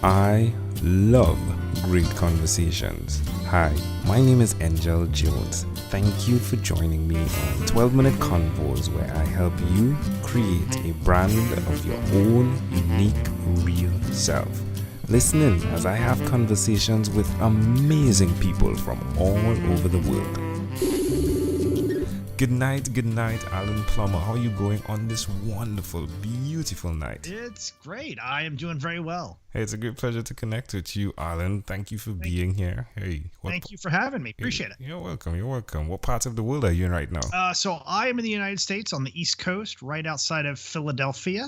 I love great conversations. Hi, my name is Angel Jones. Thank you for joining me on 12-minute convos where I help you create a brand of your own unique, real self. Listen in as I have conversations with amazing people from all over the world. Good night, Allen Plummer. How are you going on this wonderful, beautiful night? It's great. I am doing very well. Hey, it's a great pleasure to connect with you, Allen. Thank you for being here. Hey, thank you for having me. Appreciate it. You're welcome. What part of the world are you in right now? So I am in the United States on the East Coast, right outside of Philadelphia,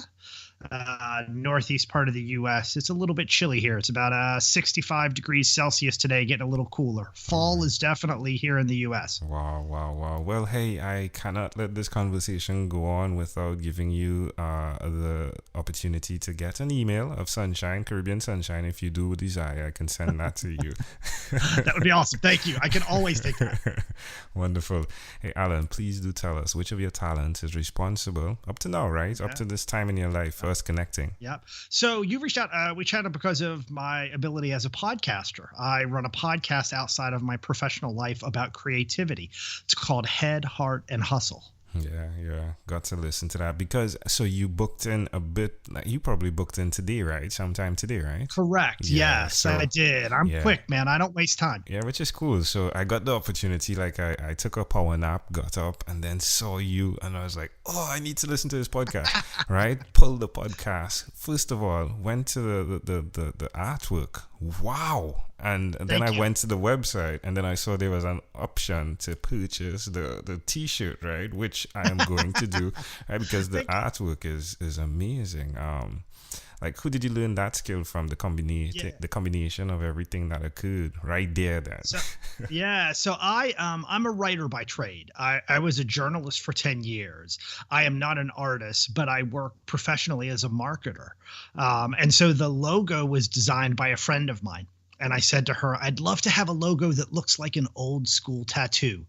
northeast part of the U.S. It's a little bit chilly here. It's about 65 degrees Celsius today, getting a little cooler. Fall is definitely here in the U.S. Wow. Well, hey, I cannot let this conversation go on without giving you the opportunity to get an email of sunshine, Caribbean sunshine. If you do desire, I can send that to you. That would be awesome. Thank you. I can always take that. Wonderful. Hey, Allen, please do tell us which of your talents is responsible up to now, right? Up to this time in your life, first connecting. Yep. So you reached out. We chatted because of my ability as a podcaster. I run a podcast outside of my professional life about creativity. It's called Head, Heart, and Hustle. Yeah. Got to listen to that because so you booked in a bit. You probably booked in today, right? Sometime today, right? Correct. Yeah, yes, so, I did. I'm quick, man. I don't waste time. Yeah, which is cool. So I got the opportunity. Like I took a power nap, got up, and then saw you, and I was like, oh, I need to listen to this podcast. Right? Pulled the podcast. First of all, went to the artwork. Wow. And then I went to the website, and then I saw there was an option to purchase the t-shirt, right? Which I am going to do, right? Because the artwork is amazing. Like, who did you learn that skill from? The combination of everything that occurred right there. Then. So I'm a writer by trade. I was a journalist for 10 years. I am not an artist, but I work professionally as a marketer. And so the logo was designed by a friend of mine. And I said to her, I'd love to have a logo that looks like an old school tattoo,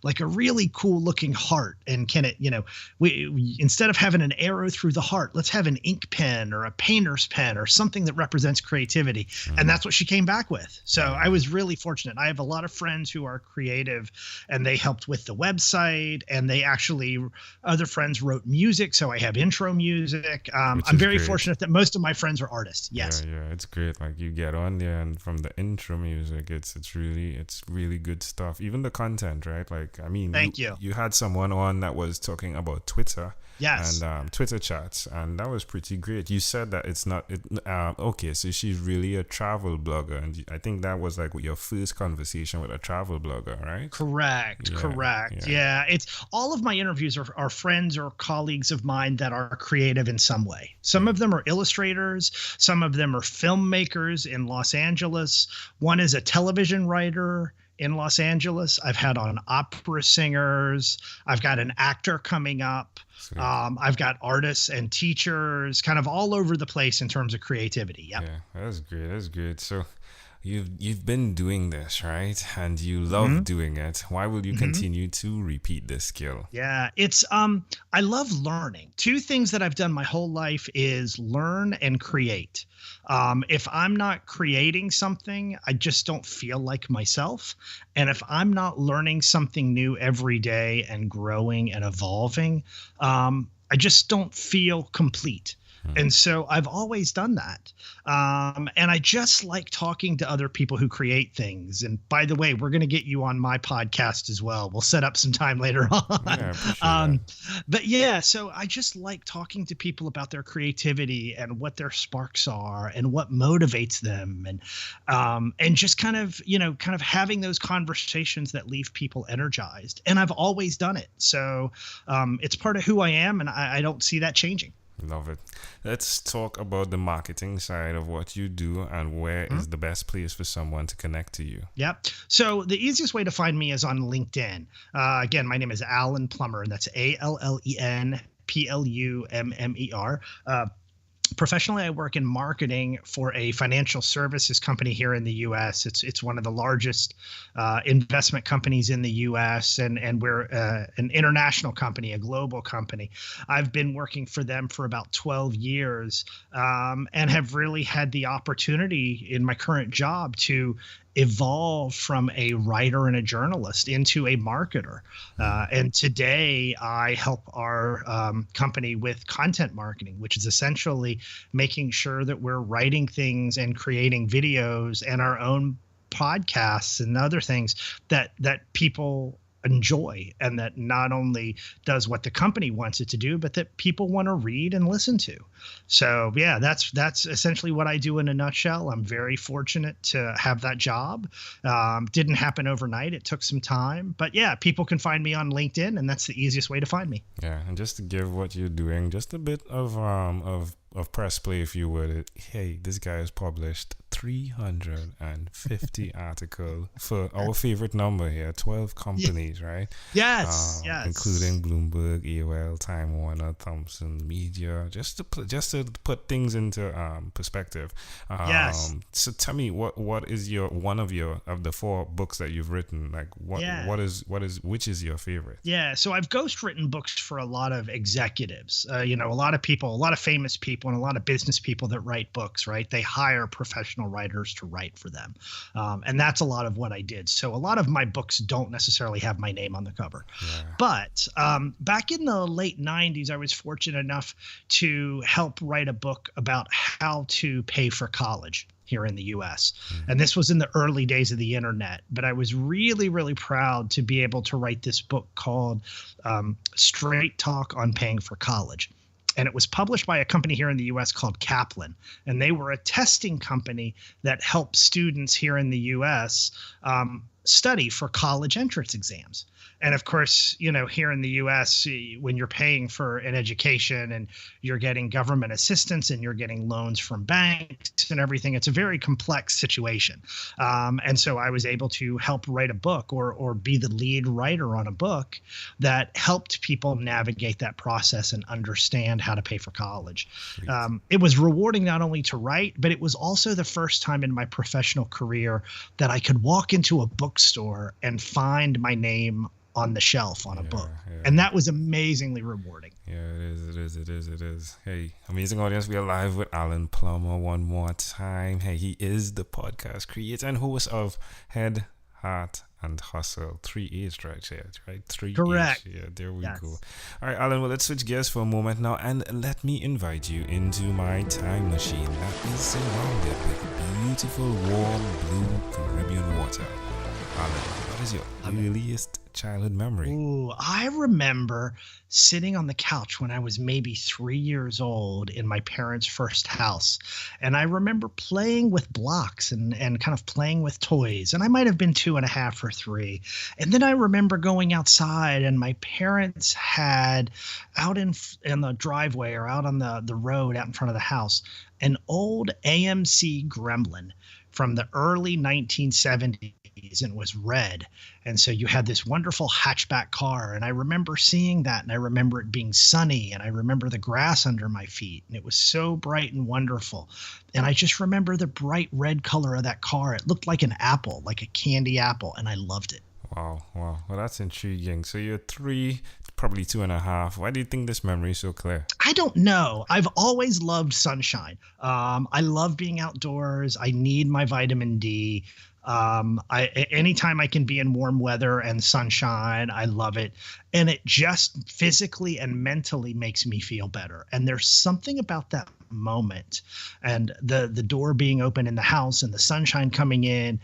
like a really cool looking heart. And can it, we instead of having an arrow through the heart, let's have an ink pen or a painter's pen or something that represents creativity. Mm-hmm. And that's what she came back with. So I was really fortunate. I have a lot of friends who are creative, and they helped with the website, and other friends wrote music. So I have intro music. I'm very fortunate that most of my friends are artists. Yes. Yeah, it's great. Like you get on there, and from the intro music, it's really good stuff. Even the content, right? Like, I mean, thank you. You had someone on that was talking about Twitter. Yes. And Twitter chats, and that was pretty great. You said that it's not okay, so she's really a travel blogger, and I think that was like your first conversation with a travel blogger, right? Correct. Yeah. It's all of my interviews are friends or colleagues of mine that are creative in some way. Some of them are illustrators, some of them are filmmakers in Los Angeles. One is a television writer in Los Angeles. I've had on opera singers. I've got an actor coming up. I've got artists and teachers kind of all over the place in terms of creativity. Yep. Yeah, that's great. So you've been doing this, right? And you love doing it. Why will you continue to repeat this skill? Yeah, it's I love learning. Two things that I've done my whole life is learn and create. If I'm not creating something, I just don't feel like myself. And if I'm not learning something new every day and growing and evolving, I just don't feel complete. And so I've always done that. And I just like talking to other people who create things. And by the way, we're going to get you on my podcast as well. We'll set up some time later on. Yeah, but yeah, so I just like talking to people about their creativity and what their sparks are and what motivates them. And just kind of having those conversations that leave people energized. And I've always done it. So it's part of who I am. And I don't see that changing. Love it. Let's talk about the marketing side of what you do and where is the best place for someone to connect to you. Yep. So the easiest way to find me is on LinkedIn. Again, my name is Allen Plummer, and that's ALLEN PLUMMER. Professionally, I work in marketing for a financial services company here in the U.S. It's one of the largest investment companies in the U.S. and we're an international company, a global company. I've been working for them for about 12 years, and have really had the opportunity in my current job to evolve from a writer and a journalist into a marketer. And today I help our company with content marketing, which is essentially making sure that we're writing things and creating videos and our own podcasts and other things that people enjoy, and that not only does what the company wants it to do, but that people want to read and listen to. So yeah, that's essentially what I do in a nutshell. I'm very fortunate to have that job. Didn't happen overnight. It took some time, but yeah, people can find me on LinkedIn, and that's the easiest way to find me. Yeah, and just to give what you're doing just a bit of press play, if you would. Hey, this guy has published 350 articles for our favorite number here, 12 companies, right? Yes, including Bloomberg, AOL, Time Warner, Thomson Media, just to put things into perspective. Yes. So tell me, what is your one of the four books that you've written? Like which is your favorite? Yeah, so I've ghostwritten books for a lot of executives, a lot of people, a lot of famous people, and a lot of business people that write books, right? They hire professional writers to write for them. And that's a lot of what I did. So a lot of my books don't necessarily have my name on the cover. Yeah. But back in the late 90s, I was fortunate enough to help write a book about how to pay for college here in the US. And this was in the early days of the internet. But I was really, really proud to be able to write this book called Straight Talk on Paying for College. And it was published by a company here in the US called Kaplan. And they were a testing company that helped students here in the US study for college entrance exams. And of course, here in the US, when you're paying for an education and you're getting government assistance and you're getting loans from banks and everything, it's a very complex situation. And so I was able to help write a book or be the lead writer on a book that helped people navigate that process and understand how to pay for college. It was rewarding not only to write, but it was also the first time in my professional career that I could walk into a bookstore and find my name on the shelf on a book. Yeah. And that was amazingly rewarding. Yeah, it is. Hey, amazing audience. We are live with Allen Plummer one more time. Hey, he is the podcast creator and host of Head, Heart, and Hustle. 3 H's right here, right? 3 Correct. H's. Yeah, there we go. All right, Allen, well, let's switch gears for a moment now and let me invite you into my time machine that is surrounded with beautiful, warm, blue Caribbean water. Allen, what is your earliest childhood memory? Ooh, I remember sitting on the couch when I was maybe 3 years old in my parents' first house. And I remember playing with blocks and kind of playing with toys. And I might have been 2.5 or 3. And then I remember going outside, and my parents had out in the driveway or out on the road out in front of the house, an old AMC Gremlin from the early 1970s, and it was red. And so you had this wonderful hatchback car. And I remember seeing that, and I remember it being sunny, and I remember the grass under my feet, and it was so bright and wonderful. And I just remember the bright red color of that car. It looked like an apple, like a candy apple, and I loved it. Wow. Well, that's intriguing. So you're 3, probably 2.5. Why do you think this memory is so clear? I don't know. I've always loved sunshine. I love being outdoors. I need my vitamin D. Anytime I can be in warm weather and sunshine, I love it. And it just physically and mentally makes me feel better. And there's something about that moment, and the door being open in the house and the sunshine coming in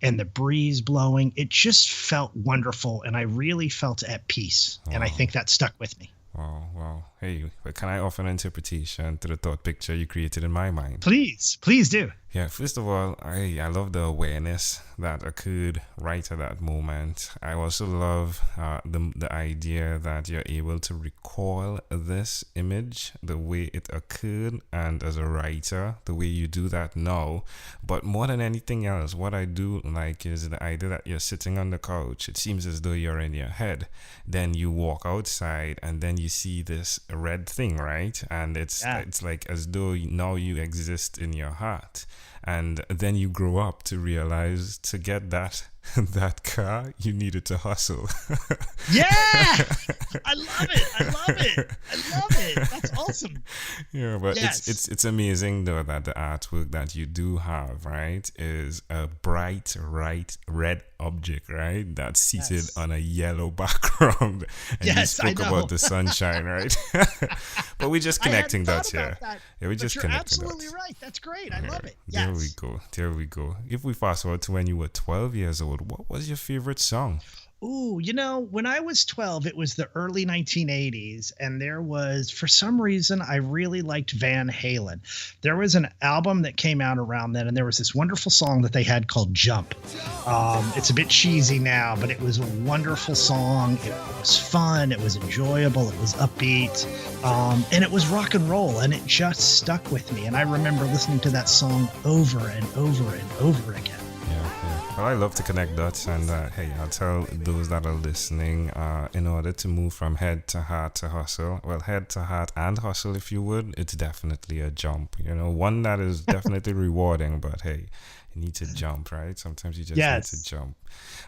and the breeze blowing. It just felt wonderful, and I really felt at peace. Wow. And I think that stuck with me. Wow. Hey, can I offer an interpretation to the thought picture you created in my mind? Please do. Yeah, first of all, I love the awareness that occurred right at that moment. I also love the idea that you're able to recall this image, the way it occurred, and as a writer, the way you do that now. But more than anything else, what I do like is the idea that you're sitting on the couch. It seems as though you're in your head. Then you walk outside, and then you see this red thing, right? And it's like as though now you exist in your heart. And then you grow up to realize to get that car, you needed to hustle. Yeah, I love it. That's awesome. Yeah, but Yes. it's amazing though that the artwork that you do have, right, is a bright red object, right, that's seated on a yellow background. And you spoke about the sunshine, right? But we're just connecting dots here. Yeah, we're just connecting dots. You're absolutely right. That's great. I love it. There Yes. we go. If we fast forward to when you were 12 years old, what was your favorite song? Ooh, when I was 12, it was the early 1980s, and there was, for some reason, I really liked Van Halen. There was an album that came out around then, and there was this wonderful song that they had called Jump. It's a bit cheesy now, but it was a wonderful song. It was fun. It was enjoyable. It was upbeat. And it was rock and roll, and it just stuck with me. And I remember listening to that song over and over and over again. Well, I love to connect dots, and hey, I'll tell those that are listening, in order to move from head to heart to hustle, well, head to heart and hustle, if you would, it's definitely a jump. One that is definitely rewarding, but hey, you need to jump, right? Sometimes you just need to jump.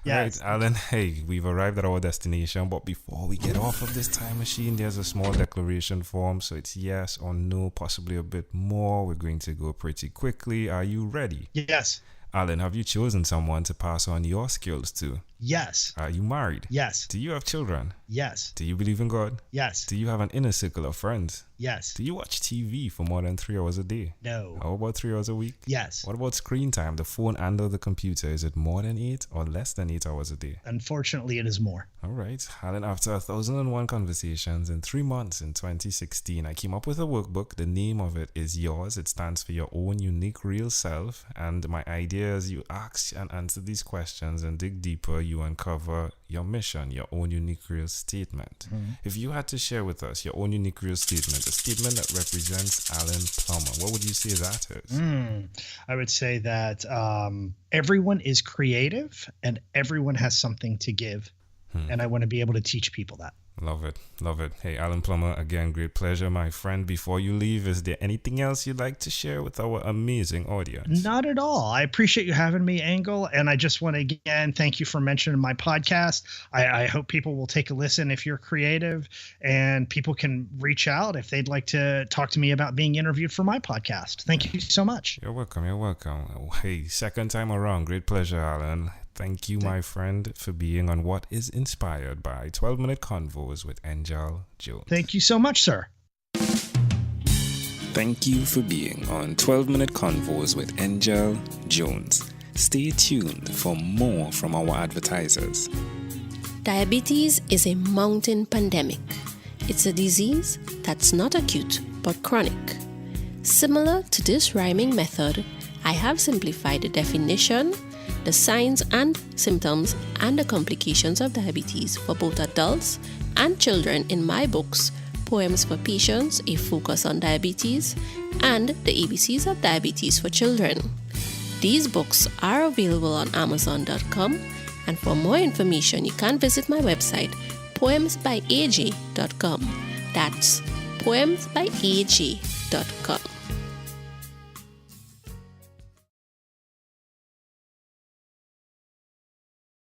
Yes. Right, Alan, hey, we've arrived at our destination, but before we get off of this time machine, there's a small declaration form, so it's yes or no, possibly a bit more. We're going to go pretty quickly. Are you ready? Yes. Alan, have you chosen someone to pass on your skills to? Yes. Are you married? Yes. Do you have children? Yes. Do you believe in God? Yes. Do you have an inner circle of friends? Yes. Do you watch TV for more than 3 hours a day? No. How about 3 hours a week? Yes. What about screen time, the phone and or the computer? Is it more than 8 or less than 8 hours a day? Unfortunately, it is more. All right. Alan, after 1,001 conversations in 3 months in 2016, I came up with a workbook. The name of it is Yours. It stands for your own unique real self. And my idea is you ask and answer these questions and dig deeper, you uncover your mission, your own unique real statement. Mm-hmm. If you had to share with us your own unique real statement, a statement that represents Allen Plummer, what would you say that is? I would say that everyone is creative and everyone has something to give. And I want to be able to teach people that. Love it. Love it. Hey, Allen Plummer, again, great pleasure, my friend. Before you leave, is there anything else you'd like to share with our amazing audience? Not at all. I appreciate you having me, Engel. And I just want to, again, thank you for mentioning my podcast. I hope people will take a listen if you're creative, and people can reach out if they'd like to talk to me about being interviewed for my podcast. Thank you so much. You're welcome. You're welcome. Hey, second time around. Great pleasure, Allen. Thank you, my friend, for being on what is inspired by 12-Minute Convos with Angel Jones. Thank you so much, sir. Thank you for being on 12-Minute Convos with Angel Jones. Stay tuned for more from our advertisers. Diabetes is a mountain pandemic. It's a disease that's not acute but chronic. Similar to this rhyming method, I have simplified the definition, the signs and symptoms, and the complications of diabetes for both adults and children in my books, Poems for Patients, A Focus on Diabetes, and The ABCs of Diabetes for Children. These books are available on Amazon.com, and for more information, you can visit my website, poemsbyaj.com. That's poemsbyaj.com.